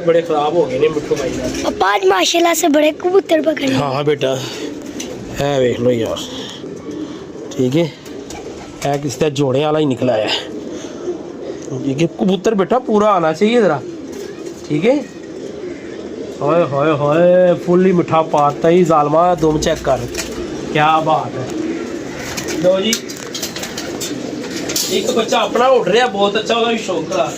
बड़े खराब हो गए ने मिट्टू भाई ने। पापा आज माशाल्लाह से बड़े कबूतर पकड़े। हाँ बेटा है देख लो यार, ठीक है किसी का जोड़े वाला ही निकला है। ठीक है कबूतर बेटा पूरा आना चाहिए ज़रा, ठीक है। हाय हाय हाय फुल ही मिठा पाता ही जालमा, दुम चेक कर, क्या बात है। लो जी एक बच्चा अपना उड़ रहा बहुत अच्छा, ਉਹਦਾ ਵੀ ਸ਼ੌਕ ਆ।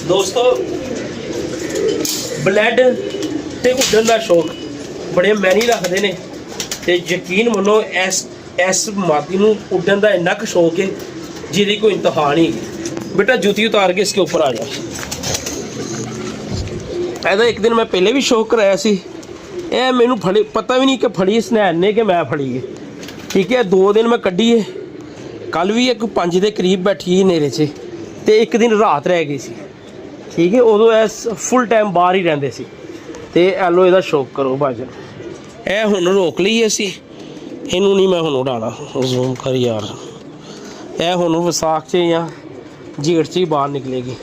ਦੋਸਤੋ ਬਲੈਡ ਤੇ ਉੱਡਣ ਦਾ ਸ਼ੌਕ ਬੜੇ ਮੈਨੀ ਰੱਖਦੇ ਨੇ ਤੇ ਯਕੀਨ ਮੰਨੋ ਇਸ ਮਾਦੀ ਨੂੰ ਉੱਡਣ ਦਾ ਇੰਨਾ ਕੁ ਸ਼ੌਕ ਹੈ ਜਿਹਦੀ ਕੋਈ ਇੰਤਹਾ नहीं है। बेटा जूती उतार के इसके ऊपर आ जा। ऐसा एक दिन मैं पहले भी शौक कराया सी, ਇਹ ਮੈਨੂੰ ਫੜੀ ਪਤਾ ਵੀ ਨਹੀਂ ਕਿ ਫੜੀ ਸਨੈਨ ਨੇ ਕਿ ਮੈਂ ਫੜੀ ਹੈ। ਠੀਕ ਹੈ 2 ਦਿਨ ਮੈਂ ਕੱਢੀ ਹੈ, ਕੱਲ ਵੀ ਇੱਕ 5 ਦੇ ਕਰੀਬ ਬੈਠੀ ਹਨੇਰੇ 'ਚ ਤੇ ਇੱਕ ਦਿਨ ਰਾਤ ਰਹਿ ਗਈ ਸੀ। ਠੀਕ ਹੈ ਉਦੋਂ ਐ ਫੁੱਲ ਟਾਈਮ ਬਾਹਰ ਹੀ ਰਹਿੰਦੇ ਸੀ ਤੇ ਐਲੋ ਇਹਦਾ ਸ਼ੌਕ ਕਰੋ ਭਾਜਨ। ਇਹ ਹੁਣ ਰੋਕ ਲਈ ਅਸੀਂ, ਇਹਨੂੰ ਨਹੀਂ ਮੈਂ ਹੁਣ ਉਡਾਣਾ। ਜ਼ੂਮ ਕਰ ਯਾਰ, ਇਹ ਹੁਣ ਵਿਸਾਖ 'ਚ ਜਾਂ ਜੇਠ 'ਚ ਹੀ ਬਾਹਰ ਨਿਕਲੇਗੀ।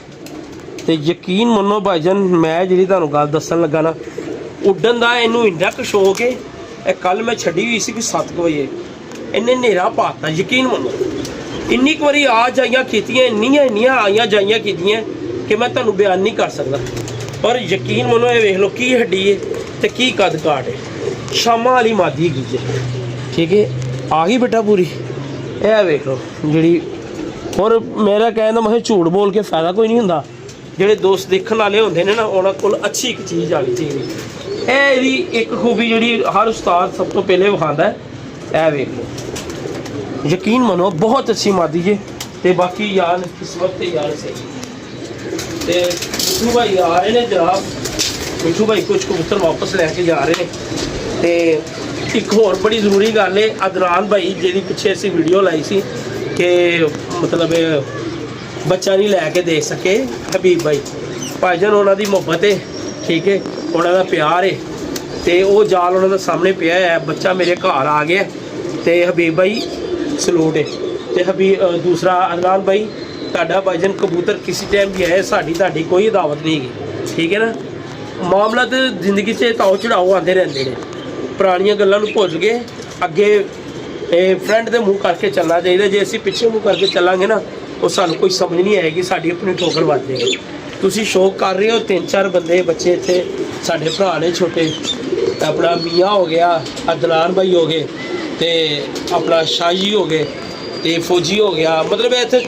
ਤੇ ਯਕੀਨ ਮੰਨੋ ਭਾਜਨ ਮੈਂ ਜਿਹੜੀ ਤੁਹਾਨੂੰ ਗੱਲ ਦੱਸਣ ਲੱਗਾ ਨਾ, ਉੱਡਣ ਦਾ ਇਹਨੂੰ ਇੰਨਾ ਕੁ ਸ਼ੌਕ ਹੈ। ਇਹ ਕੱਲ ਮੈਂ ਛੱਡੀ ਹੋਈ ਸੀ ਕਿ 7 ਵਜੇ ਇਹਨੇ ਹਨੇਰਾ ਪਾਤਾ। ਯਕੀਨ ਮੰਨੋ ਇੰਨੀ ਕੁ ਵਾਰੀ ਆ ਜਾਈਆਂ ਕੀਤੀਆਂ, ਇੰਨੀਆਂ ਆਈਆਂ ਜਾਈਆਂ ਕੀਤੀਆਂ ਕਿ ਮੈਂ ਤੁਹਾਨੂੰ ਬਿਆਨ ਨਹੀਂ ਕਰ ਸਕਦਾ। ਪਰ ਯਕੀਨ ਮੰਨੋ ਇਹ ਵੇਖ ਲਓ ਕੀ ਹੱਡੀ ਹੈ ਤੇ ਕੀ ਕੱਦ ਕਾਟ ਹੈ। ਸ਼ਾਮਾਂ ਵਾਲੀ ਮਾਦੀ ਹੈਗੀ ਜੇ, ਠੀਕ ਹੈ ਆ ਗਈ ਬੇਟਾ ਪੂਰੀ। ਇਹ ਵੇਖ ਲਓ ਜਿਹੜੀ, ਔਰ ਮੇਰਾ ਕਹਿਣ ਦਾ ਮੈਂ ਝੂਠ ਬੋਲ ਕੇ ਫਾਇਦਾ ਕੋਈ ਨਹੀਂ ਹੁੰਦਾ। ਜਿਹੜੇ ਦੋਸਤ ਦੇਖਣ ਵਾਲੇ ਹੁੰਦੇ ਨੇ ਨਾ ਉਹਨਾਂ ਕੋਲ ਅੱਛੀ ਇੱਕ ਚੀਜ਼ ਆਣੀ ਚਾਹੀਦੀ। ਇਹ ਇਹਦੀ ਇੱਕ ਖੂਬੀ ਜਿਹੜੀ ਹਰ ਉਸਤਾਦ ਸਭ ਤੋਂ ਪਹਿਲੇ ਵਿਖਾਉਂਦਾ, ਇਹ ਵੇਖ ਲਓ ਯਕੀਨ ਮੰਨੋ ਬਹੁਤ ਅੱਛੀ ਮਾਦੀ ਜੇ। ਤੇ ਬਾਕੀ ਯਾਰ ਕਿਸਮਤ ਤੇ ਯਾਰ ਸਹੀ। ਤੇ ਮਿੱਠੂ ਭਾਈ ਆ ਰਹੇ ਨੇ ਜਨਾਬ, ਮਿੱਠੂ ਭਾਈ ਕੁਝ ਕਬੂਤਰ ਵਾਪਸ ਲੈ ਕੇ ਜਾ ਰਹੇ ਨੇ। ਤੇ ਇੱਕ ਹੋਰ ਬੜੀ ਜ਼ਰੂਰੀ ਗੱਲ ਹੈ, ਅਦਨਾਨ ਭਾਈ ਜਿਹਦੀ ਪਿੱਛੇ ਅਸੀਂ ਵੀਡੀਓ ਲਾਈ ਸੀ ਕਿ ਮਤਲਬ ਬੱਚਾ ਨਹੀਂ ਲੈ ਕੇ ਦੇ ਸਕੇ, ਹਬੀਬ ਭਾਈ ਭਾਈਜਾਨ ਉਹਨਾਂ ਦੀ ਮੁਹੱਬਤ ਹੈ, ਠੀਕ ਹੈ ਉਹਨਾਂ ਦਾ ਪਿਆਰ ਹੈ ਤੇ ਉਹ ਜਾਲ ਉਹਨਾਂ ਦੇ ਸਾਹਮਣੇ ਪਿਆ ਹੈ। ਬੱਚਾ ਮੇਰੇ ਘਰ ਆ ਗਿਆ ਤੇ ਹਬੀਬ ਭਾਈ ਸਲੂਟ ਹੈ। ਤੇ ਦੂਸਰਾ ਅਦਨਾਨ ਭਾਈ ਤੁਹਾਡਾ ਭਾਈਜਾਨ ਕਬੂਤਰ ਕਿਸੇ ਟਾਈਮ ਵੀ ਆਏ, ਸਾਡੀ ਤੁਹਾਡੀ ਕੋਈ ਦਾਵਤ ਨਹੀਂ ਹੈਗੀ, ਠੀਕ ਹੈ ਨਾ। ਮਾਮਲਾ ਤਾਂ ਜ਼ਿੰਦਗੀ 'ਚ ਤਾਓ ਚੜਾਓ ਆਉਂਦੇ ਰਹਿੰਦੇ ਨੇ, ਪੁਰਾਣੀਆਂ ਗੱਲਾਂ ਨੂੰ ਭੁੱਲ ਕੇ ਅੱਗੇ ਫਰੈਂਡ ਦੇ ਮੂੰਹ ਕਰਕੇ ਚੱਲਣਾ ਚਾਹੀਦਾ। ਜੇ ਅਸੀਂ ਪਿੱਛੇ ਮੂੰਹ ਕਰਕੇ ਚੱਲਾਂਗੇ ਨਾ ਉਹ ਸਾਨੂੰ ਕੋਈ ਸਮਝ ਨਹੀਂ ਆਏਗੀ, ਸਾਡੀ ਆਪਣੀ ਠੋਕਰ ਵੱਜ ਜਾਏਗੀ। ਤੁਸੀਂ ਸ਼ੌਕ ਕਰ ਰਹੇ ਹੋ 3-4 ਬੰਦੇ ਬੱਚੇ ਇੱਥੇ ਸਾਡੇ ਭਰਾ ਨੇ ਛੋਟੇ, ਆਪਣਾ ਮੀਆਂ ਹੋ ਗਿਆ, ਅਦਨਾਨ ਭਾਈ ਹੋ ਗਏ ਤੇ ਆਪਣਾ ਸ਼ਾਹੀ ਹੋ ਗਏ ਤੇ ਫੌਜੀ ਹੋ ਗਿਆ, ਮਤਲਬ ਇੱਥੇ